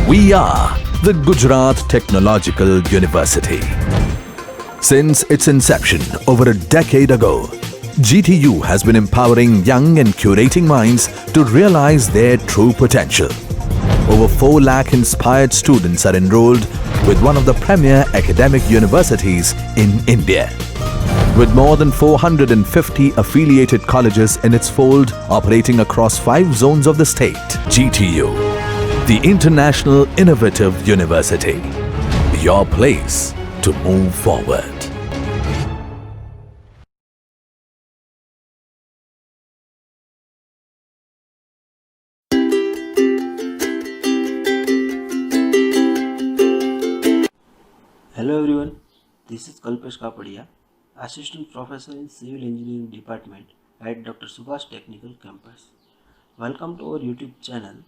We are the Gujarat Technological University. Since its inception over a decade ago, GTU has been empowering young and curating minds to realize their true potential. Over 4 lakh inspired students are enrolled with one of the premier academic universities in India. With more than 450 affiliated colleges in its fold operating across 5 zones of the state, GTU, the International Innovative University, your place to move forward. Hello everyone, this is Kalpesh Kapadia, Assistant Professor in Civil Engineering Department at Dr. Subhash Technical Campus. Welcome to our YouTube channel.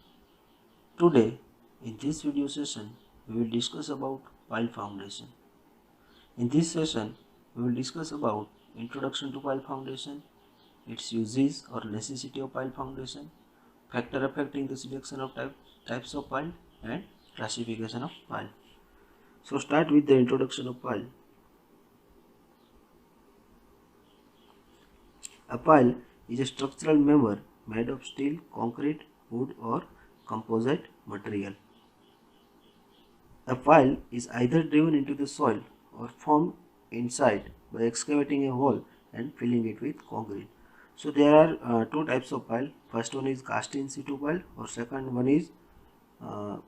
Today, in this video session, we will discuss about pile foundation. In this session, we will discuss about introduction to pile foundation, its uses or necessity of pile foundation, factor affecting the selection of types of pile, and classification of pile. So start with the introduction of pile. A pile is a structural member made of steel, concrete, wood or composite material. A pile is either driven into the soil or formed inside by excavating a hole and filling it with concrete. So there are 2 types of pile. First one is cast in situ pile और second one is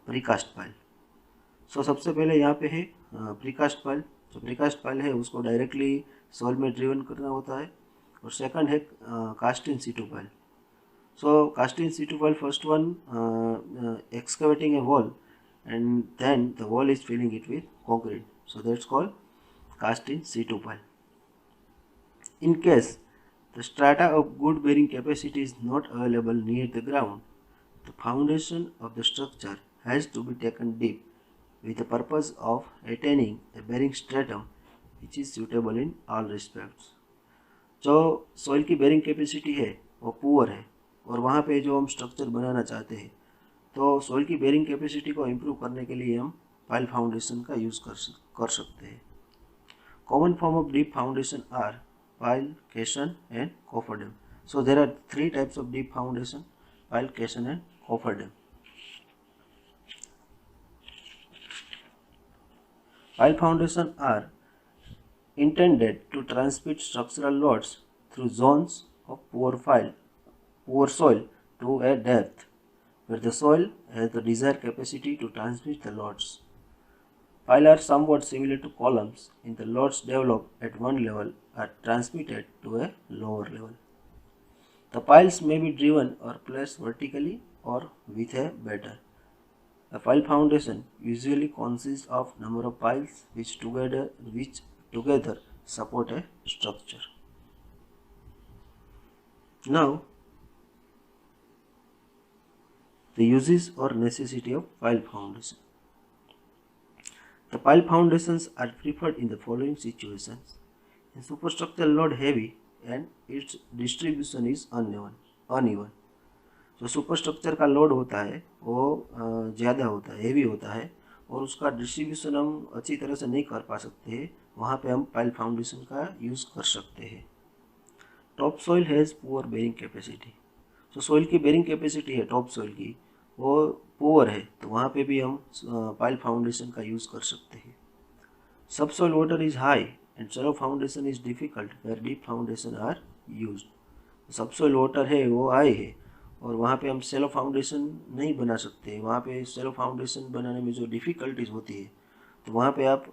precast pile. सो सबसे पहले यहाँ पे है precast pile. जो precast pile है उसको directly soil में ड्रिवन करना होता है. और सेकंड है cast in situ pile. So cast in situ pile, first one excavating a hole and then the wall is filling it with concrete. So that's called cast in situ pile. In case the strata of good bearing capacity is not available near the ground, the foundation of the structure has to be taken deep with the purpose of attaining a bearing stratum which is suitable in all respects. जो soil की bearing capacity है वो poor है और वहाँ पे जो हम स्ट्रक्चर बनाना चाहते हैं, तो सॉइल की बेरिंग कैपेसिटी को इम्प्रूव करने के लिए हम पाइल फाउंडेशन का यूज़ कर सकते हैं. Common form of deep foundation are pile, caisson and cofferdam. So there are 3 types of deep foundation: pile, caisson and cofferdam. Pile foundations are intended to transmit structural loads through zones of poor soil to a depth where the soil has the desired capacity to transmit the loads. Piles are somewhat similar to columns in the loads developed at one level are transmitted to a lower level. The piles may be driven or placed vertically or with a better. A pile foundation usually consists of number of piles which together support a structure. Now, the uses or necessity of pile foundation. The pile foundations are preferred in the following situations: in superstructure load heavy and its distribution is uneven. जो super structure का load होता है वो ज़्यादा होता है, heavy होता है, और उसका डिस्ट्रीब्यूशन हम अच्छी तरह से नहीं कर पा सकते हैं, वहाँ पे हम पाइल फाउंडेशन का यूज़ कर सकते हैं. Top soil has poor bearing capacity. जो सॉइल की बेरिंग कैपेसिटी है टॉप सॉइल की वो पुअर है, तो वहाँ पे भी हम पाइल फाउंडेशन का यूज़ कर सकते हैं. Sub soil water is high and shallow foundation is difficult where deep foundation are used. Sub soil water है वो हाई है और वहाँ पे हम सेलो फाउंडेशन नहीं बना सकते. वहाँ पे सेलो फाउंडेशन बनाने में जो डिफ़िकल्टीज होती है, तो वहाँ पे आप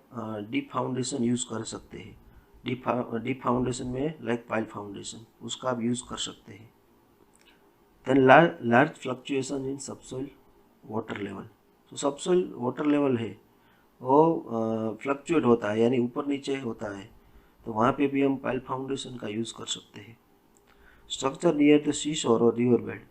डीप फाउंडेशन यूज़ कर सकते हैं. डीप फाउंडेशन में लाइक पाइल फाउंडेशन, उसका आप यूज़ कर सकते हैं. Then large fluctuation in subsoil water level. तो सबसॉइल वाटर लेवल है वो फ्लक्चुएट होता है, यानी ऊपर नीचे होता है, तो वहाँ पे भी हम पाइल फाउंडेशन का यूज़ कर सकते हैं. स्ट्रक्चर नियर द सी शोर और रिवर बेड.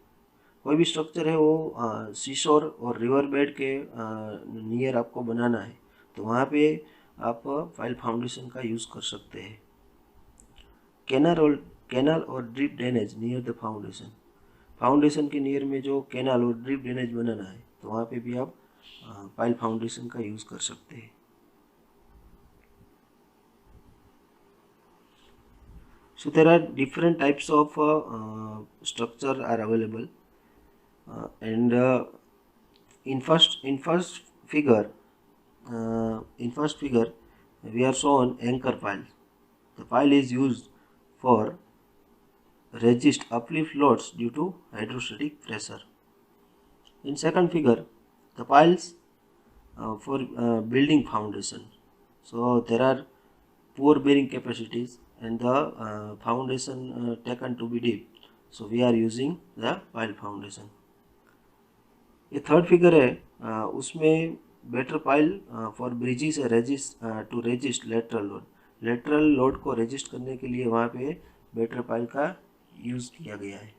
कोई भी स्ट्रक्चर है वो सीशोर और रिवर बेड के नियर आपको बनाना है, तो वहाँ पे आप पाइल फाउंडेशन का यूज़ कर सकते हैं. कैनाल और drip drainage near the foundation. Foundation के नियर में जो कैनाल और ड्रिप ड्रेनेज बनाना है, तो वहाँ पे भी आप पाइल फाउंडेशन का यूज़ कर सकते हैं। So there are different types of structure are available, and in first figure we are shown anchor pile. The pile is used for resist uplift loads due to hydrostatic pressure. In second figure, the piles for building foundation. So there are poor bearing capacities and the foundation taken to be deep. So we are using the pile foundation. ये third figure है, उसमें better pile for bridges है resist to resist lateral load को resist करने के लिए वहाँ पे बेटर पाइल का यूज़ किया गया है।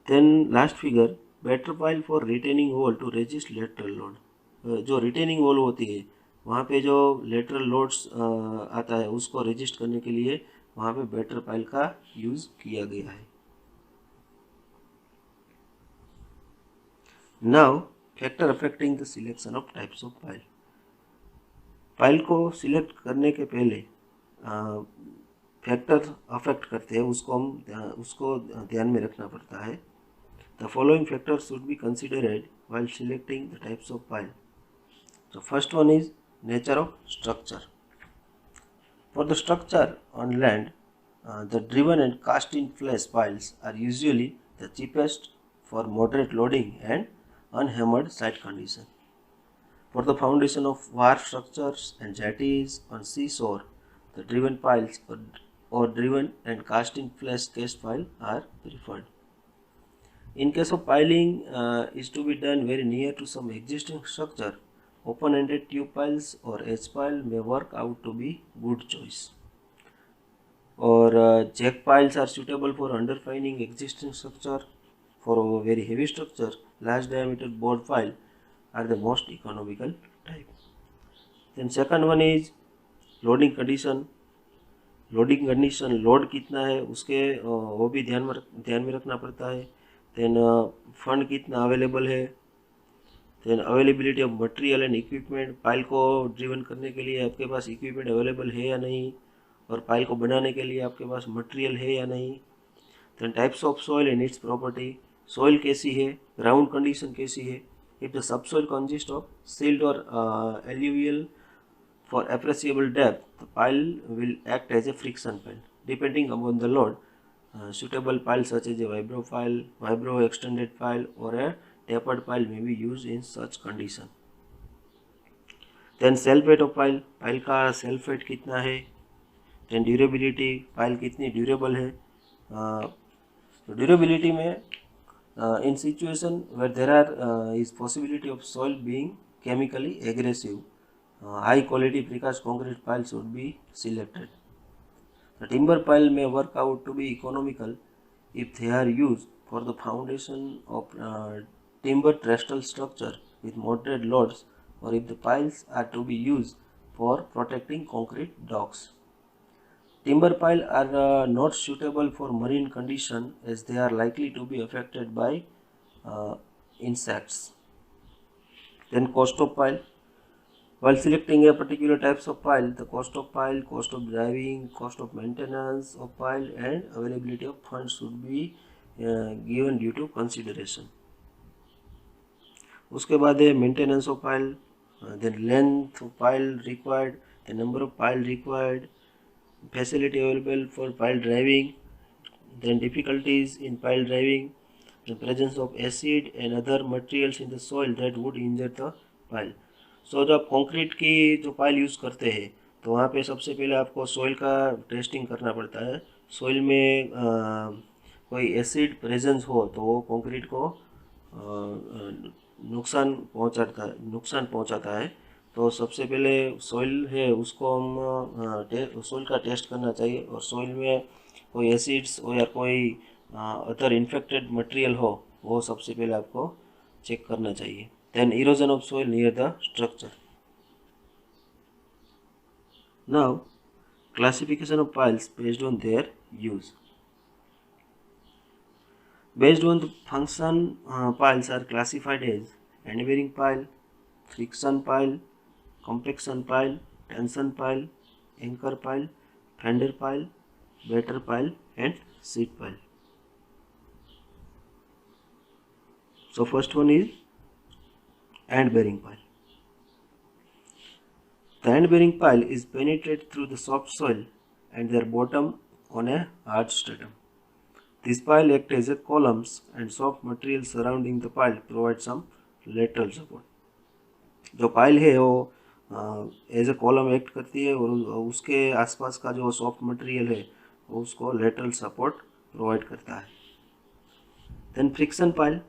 Then last figure, better pile for retaining wall to resist lateral load. जो रिटेनिंग वॉल होती है वहाँ पे जो लेटरल लोड्स आता है उसको रेजिस्ट करने के लिए वहाँ पे बेटर पाइल का यूज़ किया गया है। Now factor affecting the selection of types of pile. Pile को सिलेक्ट करने के पहले फैक्टर अफेक्ट करते हैं, उसको ध्यान में रखना पड़ता है। The following factors should be considered while selecting the types of pile. The first one is nature of structure. For the structure on land, the driven and cast in place piles are usually the cheapest for moderate loading and unhammered site condition. For the foundation of wharf structures and jetties on seashore, the driven piles or driven and casting flash cast pile are preferred. In case of piling is to be done very near to some existing structure, open-ended tube piles or H-pile may work out to be good choice. Or jack piles are suitable for underpinning existing structure. For a very heavy structure, large diameter board pile are the most economical type. Then second one is loading condition. Loading condition, load कितना है उसके वो भी ध्यान में रखना पड़ता है। Then फंड कितना अवेलेबल है। Then availability of material and equipment, pile को ड्रिवन करने के लिए आपके पास इक्विपमेंट अवेलेबल है या नहीं, और पाइल को बनाने के लिए आपके पास मटेरियल है या नहीं। Then types of soil and its property, soil कैसी है, ग्राउंड कंडीशन कैसी है। If the subsoil consist of silt और alluvial for appreciable depth, the pile will act as a friction pile. Depending upon the load, suitable pile such as a vibro pile, vibro extended pile or a tapered pile may be used in such condition. Then self weight of pile, pile का self weight कितना है। Then durability, pile कितनी durable है। durability में in situation where there are is possibility of soil being chemically aggressive, high quality precast concrete pile should be selected. The timber pile may work out to be economical if they are used for the foundation of timber trestle structure with moderate loads, or if the piles are to be used for protecting concrete docks. Timber pile are not suitable for marine condition as they are likely to be affected by insects. Then cost of pile. While selecting a particular types of pile, the cost of pile, cost of driving, cost of maintenance of pile and availability of funds should be given due to consideration. उसके बाद है maintenance of pile, then length of pile required, the number of pile required, facility available for pile driving, then difficulties in pile driving, the presence of acid and other materials in the soil that would injure the pile. So जब concrete की जो pile use करते हैं तो वहाँ पे सबसे पहले आपको सॉइल का टेस्टिंग करना पड़ता है। सॉइल में कोई एसिड प्रेजेंस हो तो वो कंक्रीट को नुकसान पहुँचाता है। तो सबसे पहले सॉइल है उसको हम सॉइल का टेस्ट करना चाहिए, और सॉइल में कोई एसिड्स हो या कोई अदर इन्फेक्टेड मटेरियल हो वो सबसे पहले आपको चेक करना चाहिए। Then erosion of soil near the structure. Now classification of piles based on their use. Based on the function, piles are classified as end bearing pile, friction pile, compaction pile, tension pile, anchor pile, fender pile, batter pile and seat pile. So first one is end bearing pile. The end bearing pile is penetrated through the soft soil and their bottom on a hard stratum. This pile acts as a columns and soft material surrounding the pile provide some lateral support. जो pile है वो as a column act करती है और उसके आसपास का जो सॉफ्ट मटेरियल है वो उसको लेटरल सपोर्ट प्रोवाइड करता है. Then friction pile.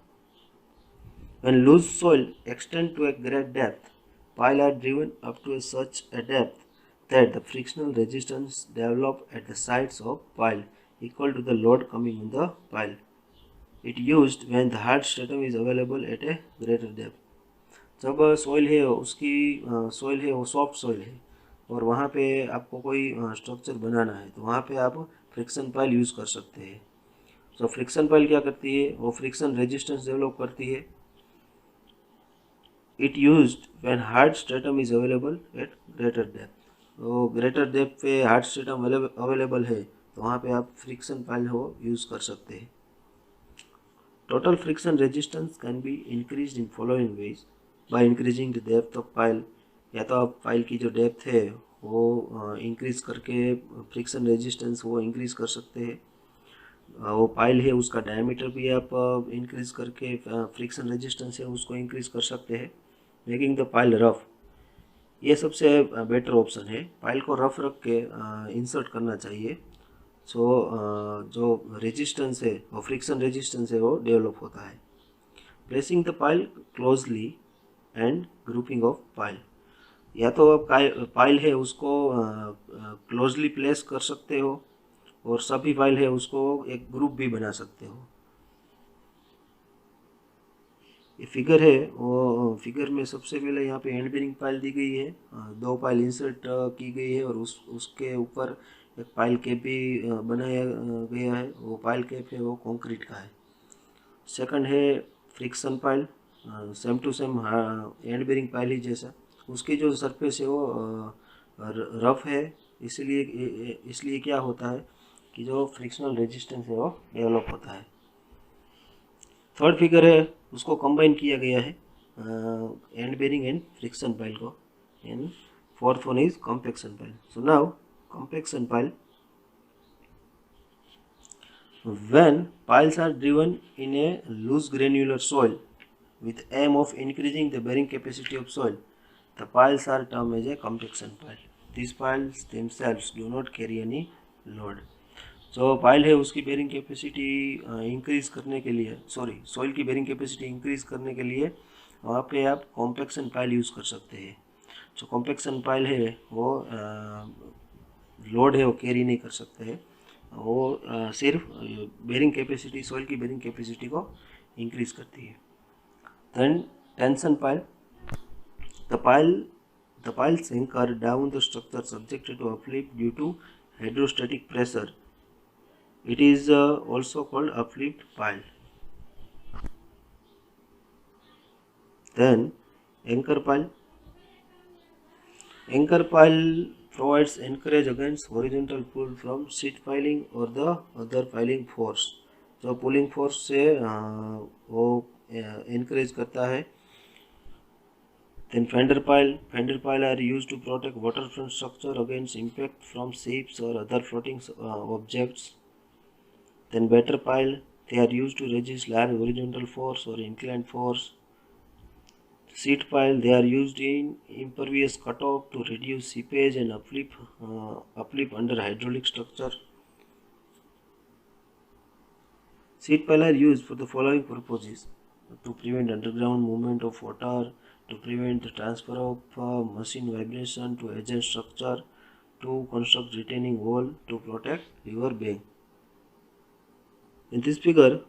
When loose soil extends to a great depth, piles are driven up to such a depth that the frictional resistance develops at the sides of pile equal to the load coming on the pile. It used when the hard stratum is available at a greater depth. जब soil है उसकी soil है वो soft soil है और वहाँ पे आपको कोई स्ट्रक्चर बनाना है तो वहाँ पे आप फ्रिक्शन पाइल यूज़ कर सकते हैं. तो फ्रिक्शन पाइल क्या करती है, वो फ्रिक्शन रेजिस्टेंस डेवलप करती है. It used when hard stratum is available at greater depth. तो ग्रेटर डेप्थ पे हार्ड स्ट्रेटम अवेलेबल है तो वहाँ पे आप फ्रिक्शन पाइल हो यूज़ कर सकते हैं. Total friction resistance can be increase in following veg. By increasing the depth of pile, या तो आप पाइल की जो डेप्थ है वो इंक्रीज करके फ्रिक्शन रेजिस्टेंस वो इंक्रीज कर सकते हैं. वो पाइल है उसका डायमीटर भी आप इंक्रीज करके फ्रिक्शन रेजिस्टेंस है उसको इंक्रीज कर सकते हैं. मेकिंग द पाइल रफ, ये सबसे बेटर ऑप्शन है. पाइल को रफ रख के इंसर्ट करना चाहिए. सो जो रेजिस्टेंस है वो फ्रिक्शन रेजिस्टेंस है वो डेवलप होता है. Placing the pile closely and grouping of pile, या तो आप पाइल है उसको क्लोजली प्लेस कर सकते हो और सभी पाइल है उसको एक ग्रुप भी बना सकते हो. ये फिगर है वो फिगर में सबसे पहले यहाँ पे एंड बेरिंग पाइल दी गई है. दो पाइल इंसर्ट की गई है और उसके ऊपर एक पाइल कैप भी बनाया गया है. वो पाइल कैप है वो कंक्रीट का है. सेकंड है friction pile, same to same end bearing pile ही जैसा. उसकी जो सरफेस है वो रफ है, इसलिए क्या होता है कि जो फ्रिक्शनल रेजिस्टेंस है वो डेवलप होता है. थर्ड फिगर है उसको कंबाइन किया गया है end bearing and friction pile को. And fourth one is compaction pile. So now compaction pile. When piles are driven in a loose granular soil with aim of increasing the bearing capacity of soil, the piles are termed as a compaction pile. These piles themselves do not carry any load. जो pile है उसकी bearing capacity increase करने के लिए soil की bearing capacity increase करने के लिए वहाँ पे आप कॉम्पैक्शन पाइल यूज़ कर सकते हैं. जो कॉम्पैक्शन पाइल है वो लोड है वो कैरी नहीं कर सकते हैं. वो सिर्फ बेरिंग कैपेसिटी सॉइल की बेरिंग कैपेसिटी को इंक्रीज करती है. Then tension pile. The piles anchor down the structure subjected to uplift due to hydrostatic pressure. It is also called uplift pile. Then anchor pile. Anchor pile provides anchorage against horizontal pull from sheet piling or the other piling force. जो pulling force से वो encourage करता है. Then fender pile are used to protect waterfront structure against impact from ships or other floating objects. Then batter pile, they are used to resist large horizontal force or inclined force. Seat pile, they are used in impervious cutoff to reduce seepage and uplift under hydraulic structure. Seat pile are used for the following purposes: to prevent underground movement of water, to prevent the transfer of machine vibration to adjacent structure, to construct retaining wall, to protect river bank. In this figure,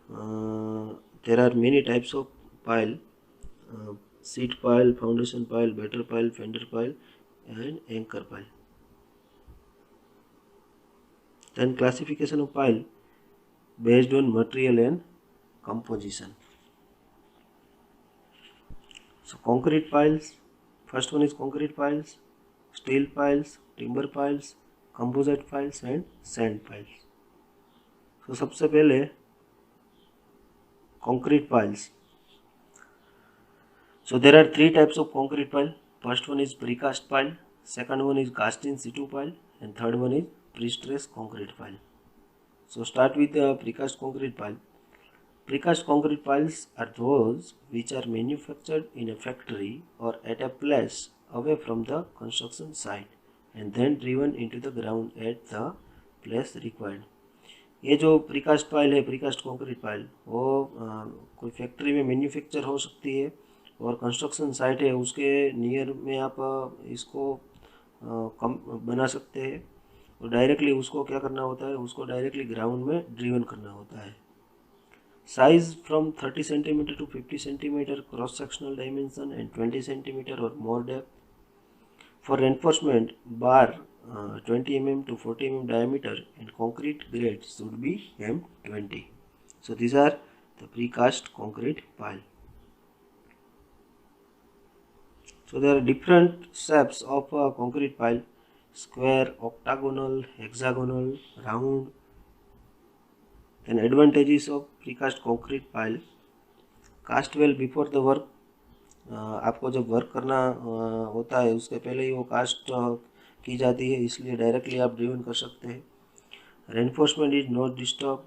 there are many types of pile: seat pile, foundation pile, batter pile, fender pile, and anchor pile. Then classification of pile based on material and composition. So concrete piles, first one is concrete piles, steel piles, timber piles, composite piles and sand piles. So सबसे पहले concrete piles. So there are three types of concrete pile. First one is precast pile, second one is cast in situ pile, and third one is pre-stressed concrete pile. So start with the precast concrete pile. Precast concrete piles are those which are manufactured in a factory or at a place away from the construction site and then driven into the ground at the place required. ये जो precast pile है, precast concrete pile, वो कोई factory में manufacture हो सकती है और कंस्ट्रक्शन साइट है उसके नियर में आप इसको कम बना सकते हैं और डायरेक्टली उसको क्या करना होता है, उसको डायरेक्टली ग्राउंड में ड्रिवन करना होता है. Size from 30 cm to 50 cm cross sectional dimension and 20 cm or more depth. For reinforcement, bar 20 mm to 40 mm diameter and concrete grade should be M20. So these are the precast concrete pile. So there are different shapes of concrete pile: square, octagonal, hexagonal, round. Then advantages of precast concrete pile: cast well before the work. आपको जब work करना होता है उसके पहले ही वो cast की जाती है, इसलिए डायरेक्टली आप ड्रिवन कर सकते हैं. Reinforcement is not disturb,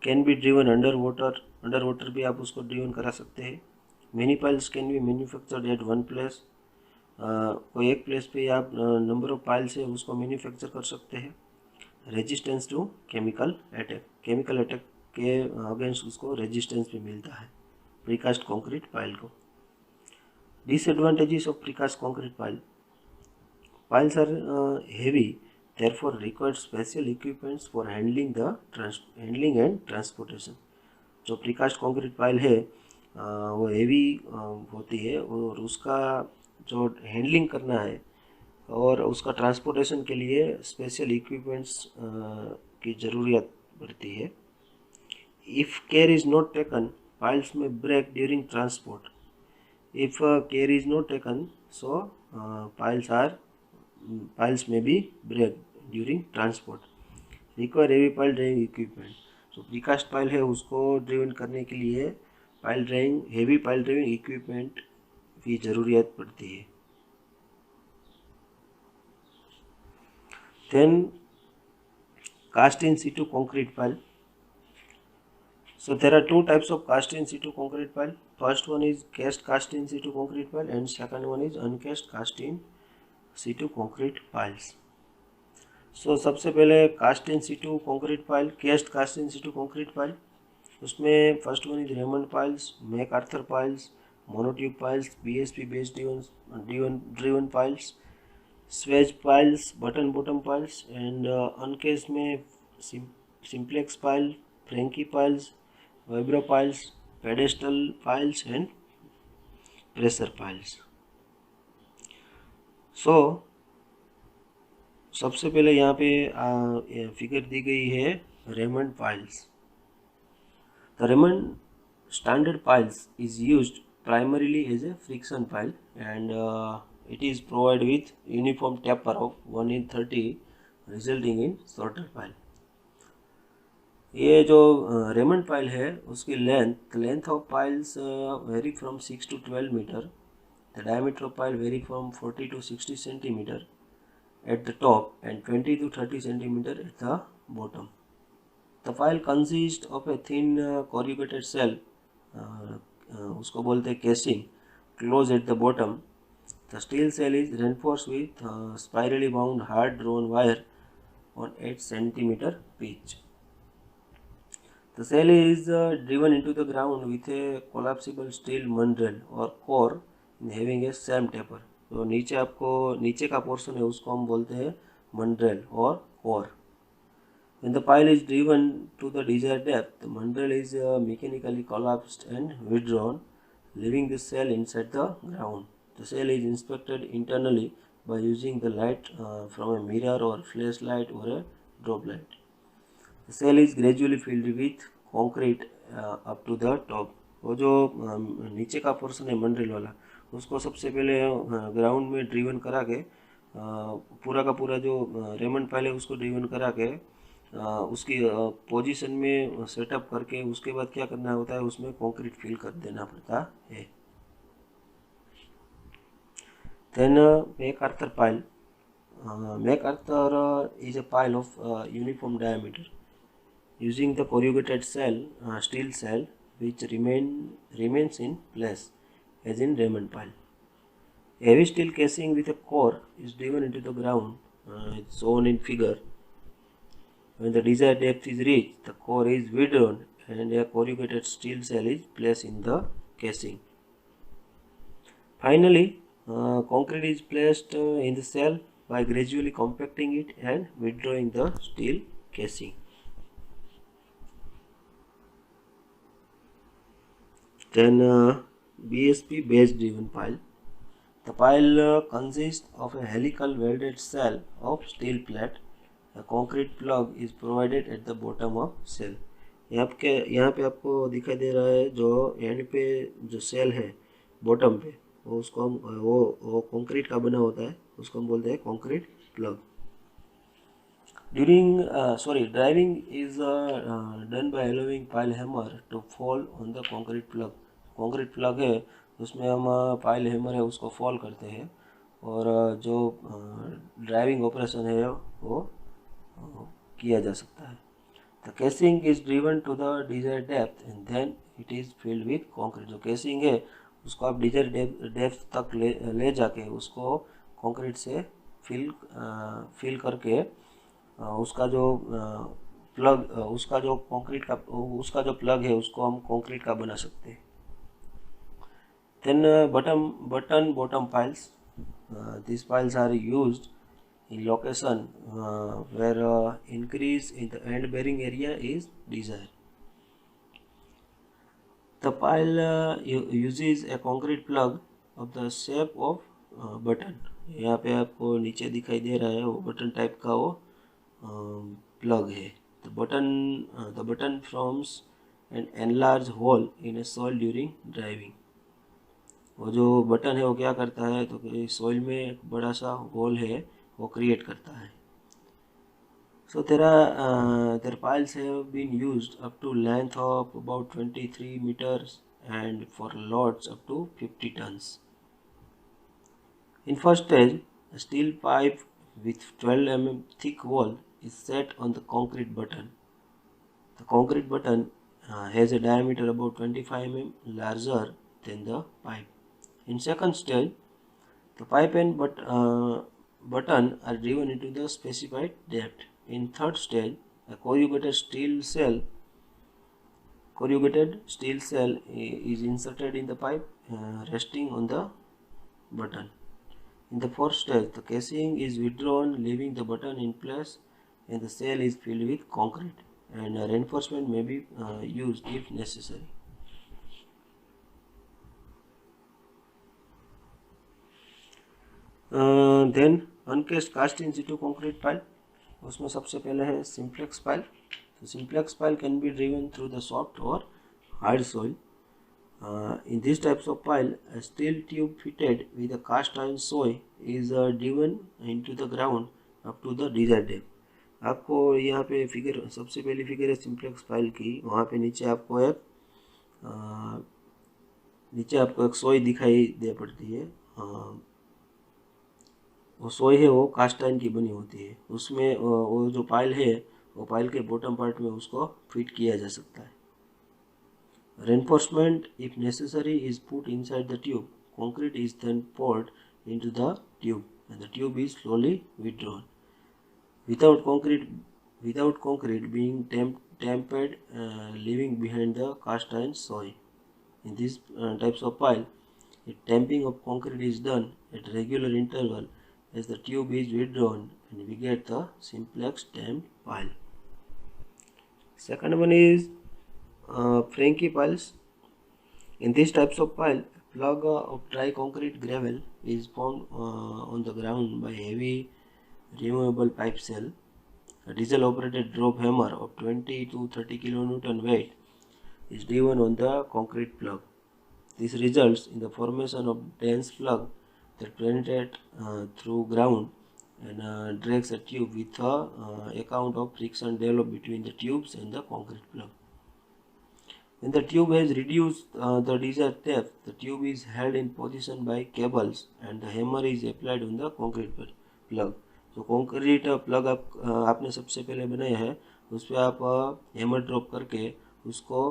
can be driven under water भी आप उसको ड्रिवन करा सकते हैं. Many piles can be manufactured at one place, कोई एक प्लेस पे आप नंबर ऑफ पाइल्स है उसको मैन्युफैक्चर कर सकते हैं. रेजिस्टेंस टू केमिकल अटैक के अगेंस्ट उसको रेजिस्टेंस भी मिलता है प्रीकास्ट कंक्रीट पाइल को. Disadvantages of precast concrete pile: piles are heavy, therefore require special equipments for handling and transportation. जो precast concrete pile है वो heavy होती है और उसका जो हैंडलिंग करना है और उसका ट्रांसपोर्टेशन के लिए स्पेशल इक्विपमेंट्स की ज़रूरत पड़ती है. If care is not taken, piles may break during transport. If care is not taken, so piles may be break during transport. Require heavy pile driving equipment. So precast pile है उसको driven करने के लिए heavy pile driving equipment की ज़रूरत पड़ती है. Then cast in situ concrete pile. So there are two types of cast in situ concrete pile. First one is cast in situ concrete pile and second one is uncast cast in situ concrete piles. So सबसे पहले cast in situ concrete pile, cast in situ concrete pile. उसमें first one is Raymond piles, MacArthur piles, monotube piles, BSP based driven piles, swedge piles, button bottom piles, and uncased में simplex pile, Frankie piles, vibro piles, pedestal piles and pressure piles. So सबसे पहले यहाँ पे figure दी गई है Raymond piles. The Raymond standard piles is used primarily as a friction pile and it is provided with uniform taper of 1:30 resulting in shorter pile. ये जो Raymond pile है उसकी length of piles vary from 6 to 12 metre. The diameter of pile vary from 40 to 60 centimetre at the top and 20 to 30 centimetre at the bottom. The pile consist of a thin corrugated shell, उसको बोलते हैं casing, close at the bottom. The steel shell is reinforce with spirally bound hard drawn wire on 8 cm pitch. The cell is driven into the ground with a collapsible steel mandrel or core having a same taper. तो नीचे का portion है उसको हम बोलते हैं mandrel or core. When the pile is driven to the desired depth, the mandrel is mechanically collapsed and withdrawn, leaving the cell inside the ground. The cell is inspected internally by using the light from a mirror or flashlight or a drop light. The cell is gradually filled with concrete up to the top. वो जो नीचे का portion है मंड्रिल वाला, उसको सबसे पहले ground में ड्रिवन करा के पूरा का पूरा जो रेमंड पाइल है उसको ड्रिवन करा के उसकी पोजीशन में सेटअप करके उसके बाद क्या करना होता है, उसमें कंक्रीट फिल कर देना पड़ता है। Then MacArthur pile. MacArthur is a pile of uniform diameter using the corrugated steel cell which remains in place as in Raymond pile. A heavy steel casing with a core is driven into the ground. It's shown in figure. When the desired depth is reached, the core is withdrawn and a corrugated steel cell is placed in the casing. Finally, concrete is placed in the cell by gradually compacting it and withdrawing the steel casing. Then BSP base driven pile. The pile consists of a helical welded cell of steel plate. A concrete plug is provided at the bottom of cell. यहाँ पे आपको दिखाई दे रहा है जो and पे जो cell है बॉटम पे, वो उसको हम वो कंक्रीट का बना होता है, उसको हम बोलते हैं concrete plug. Driving is done by allowing pile hammer to fall on the concrete plug. Concrete plug है उसमें हम पाइल हैमर है उसको फॉल करते हैं और जो ड्राइविंग ऑपरेशन है वो किया जा सकता है. The casing is driven to the desired depth and then it is filled with concrete. जो केसिंग है उसको आप डिजायर्ड डेप्थ तक ले जाके उसको कंक्रीट से फिल करके उसका जो प्लग उसका जो कंक्रीट का उसका जो प्लग है उसको हम कंक्रीट का बना सकते हैं. Then bottom piles. These piles are used in location where increase in the end bearing area is desired. The pile uses a concrete plug of the shape of button. यहाँ पे आपको नीचे दिखाई दे रहा है वो बटन टाइप का वो प्लग है. The button forms an enlarged hole in a soil during driving. वो जो बटन है वो क्या करता है तो कि सॉइल में एक बड़ा सा होल है वो क्रिएट करता है. So their piles have been used up to length of about 23 meters and for loads up to 50 tons. In first stage, a steel pipe with 12 mm thick wall is set on the concrete button. The concrete button has a diameter about 25 mm larger than the pipe. In second stage, the pipe and button are driven into the specified depth. In third stage, a corrugated steel cell is inserted in the pipe resting on the button. In the fourth stage, the casing is withdrawn, leaving the button in place, and the cell is filled with concrete, and reinforcement may be used if necessary. Then uncased cast in situ concrete pile. उसमें सबसे पहले है simplex pile. तो simplex pile can be driven through the soft और hard soil. In this types of pile a steel tube fitted with a cast iron soy is driven into the ground up to the desired depth. आपको यहाँ पे figure सबसे पहली figure है simplex pile की. वहाँ पे नीचे आपको एक सोई दिखाई दे पड़ती है. वो सोई है वो कास्ट आयरन की बनी होती है. उसमें वो जो पाइल है वो पाइल के बॉटम पार्ट में उसको फिट किया जा सकता है. Reinforcement, if necessary, is put inside the tube. Concrete is then poured into the tube, and the tube is slowly withdrawn. Without concrete being tampered, leaving behind the cast iron soil. In these types of pile, a tamping of concrete is done at regular interval as the tube is withdrawn, and we get the simplex tamped pile. Second one is Frankie piles. In these types of pile, a plug of dry concrete gravel is formed on the ground by heavy removable pipe cell. A diesel operated drop hammer of 20 to 30 kN weight is driven on the concrete plug. This results in the formation of dense plug that penetrate through ground and drags a tube with a account of friction developed between the tubes and the concrete plug. When the tube has reduced the desired depth, the tube is held in position by cables and the hammer is applied on the concrete plug. तो concrete plug आपने सबसे पहले बनाया है, उस पर आप hammer drop करके उसको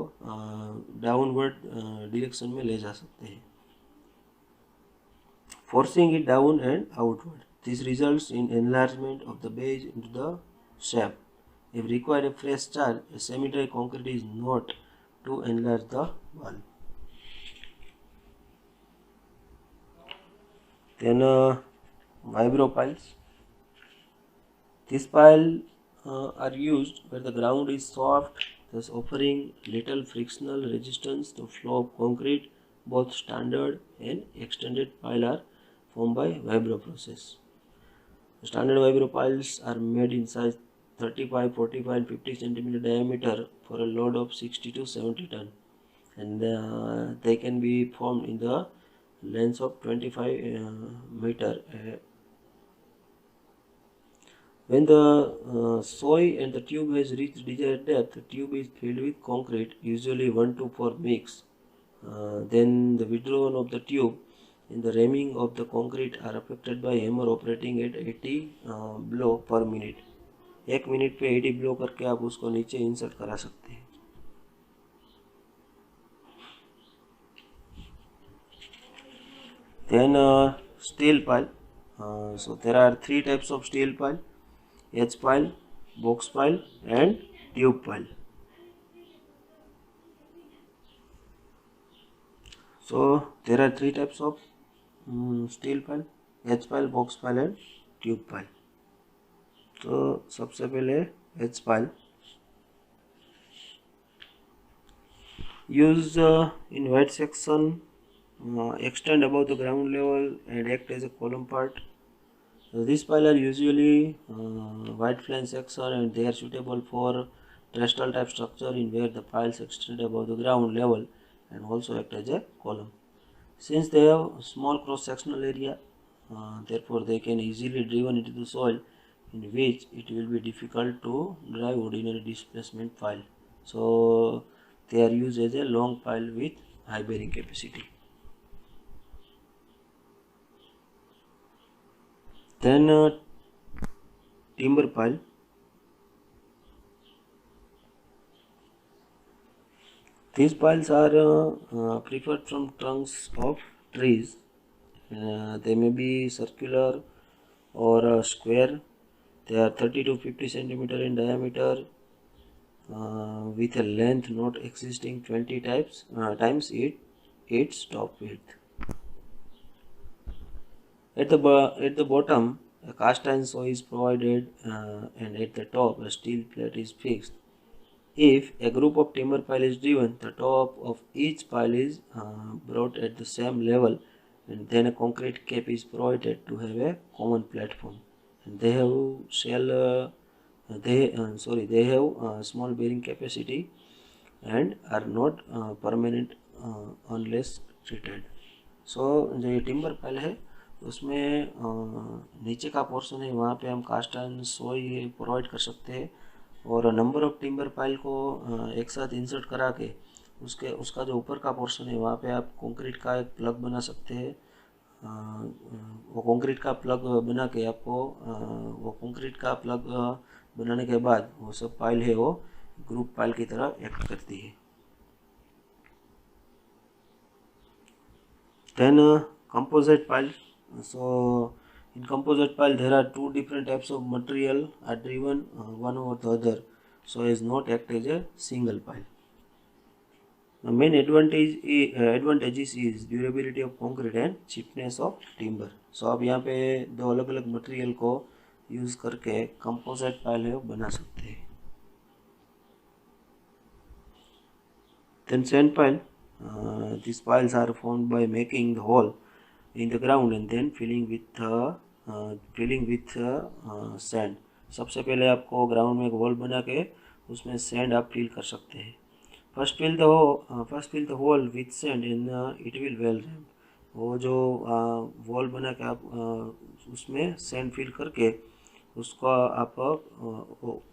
डाउनवर्ड डायरेक्शन में ले जा सकते हैं, forcing it down and outward. This results in enlargement of the base into the shaft. If required a fresh charge, a semi-dry concrete is not to enlarge the wall. Then vibro piles. These piles are used where the ground is soft, thus offering little frictional resistance to flow of concrete. Both standard and extended piles are formed by vibro process. Standard vibro piles are made in size 35, 45 and 50 cm diameter for a load of 60 to 70 ton, and they can be formed in the length of 25 meter. When the soil and the tube has reached desired depth, the tube is filled with concrete, usually 1:4 mix. Then the withdrawal of the tube and the ramming of the concrete are affected by hammer operating at 80 blow per minute. 1 minute पे 80 blow करके आप उसको नीचे insert करा सकते हैं. Then steel pile. So there are 3 types of steel pile: H pile, box pile and tube pile. So there are 3 types of steel pile: H pile, box pile and tube pile. तो सबसे पहले H pile used in wide section, extend above the ground level and act as a column part. So these piles are usually wide flange section and they are suitable for terrestrial type structure in where the piles extend above the ground level and also act as a column. Since they have small cross sectional area, therefore they can easily driven into the soil, in which it will be difficult to drive ordinary displacement pile. So they are used as a long pile with high bearing capacity. Then timber pile. These piles are preferred from trunks of trees. They may be circular or square. They are 30 to 50 centimeter in diameter with a length not exceeding 20 times its top width. At the bottom, a cast iron saw is provided and at the top a steel plate is fixed. If a group of timber pile is driven, the top of each pile is brought at the same level and then a concrete cap is provided to have a common platform. And they have they have small bearing capacity and are not permanent unless treated. So जो ये timber pile है उसमें नीचे का portion है वहाँ पे हम कास्ट आयरन सोई प्रोवाइड कर सकते हैं और नंबर ऑफ टिम्बर पाइल को एक साथ इंसर्ट करा के उसका जो ऊपर का पोर्शन है वहाँ पे आप कंक्रीट का एक प्लग बना सकते हैं. वो कंक्रीट का प्लग बना के आपको वो कंक्रीट का प्लग बनाने के बाद वो सब पाइल है वो ग्रुप पाइल की तरह एक्ट करती है. Then composite pile. So in composite pile there are 2 different types of material are driven one over the other, so as not act as a single pile. The main advantages is durability of concrete and cheapness of timber. So आप यहाँ पे 2 अलग अलग material को use करके composite pile है बना सकते हैं. Then sand pile. These piles are formed by making the hole in the ground and then filling with sand. सबसे पहले आपको ग्राउंड में एक होल बना के उसमें सैंड आप फिल कर सकते हैं. First fill the hole with sand and it will well ramp. वो जो वॉल बना के आप उसमें सैंड फिल करके उसको आप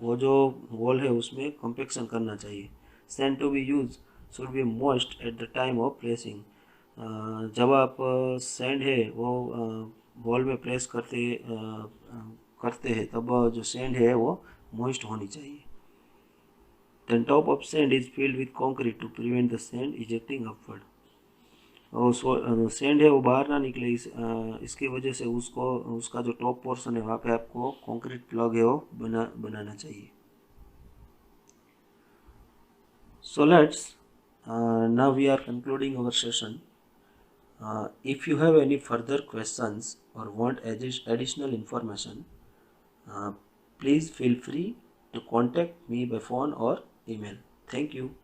वो जो वॉल है उसमें कॉम्पेक्शन करना चाहिए. Sand to be use should be moist at the time of pressing. जब आप सैंड है वो वॉल में प्रेस करते हैं तब जो सैंड है वो मॉइस्ट होनी चाहिए. Then top of sand is filled with concrete to prevent the sand ejecting upward. और सैंड है वो बाहर ना निकले इसकी वजह से उसका जो टॉप पोर्शन है वहाँ पे आपको कंक्रीट प्लग है वो बनाना चाहिए. So let's now we are concluding our session. If you have any further questions or want additional information, please feel free to contact me by phone or email. Thank you.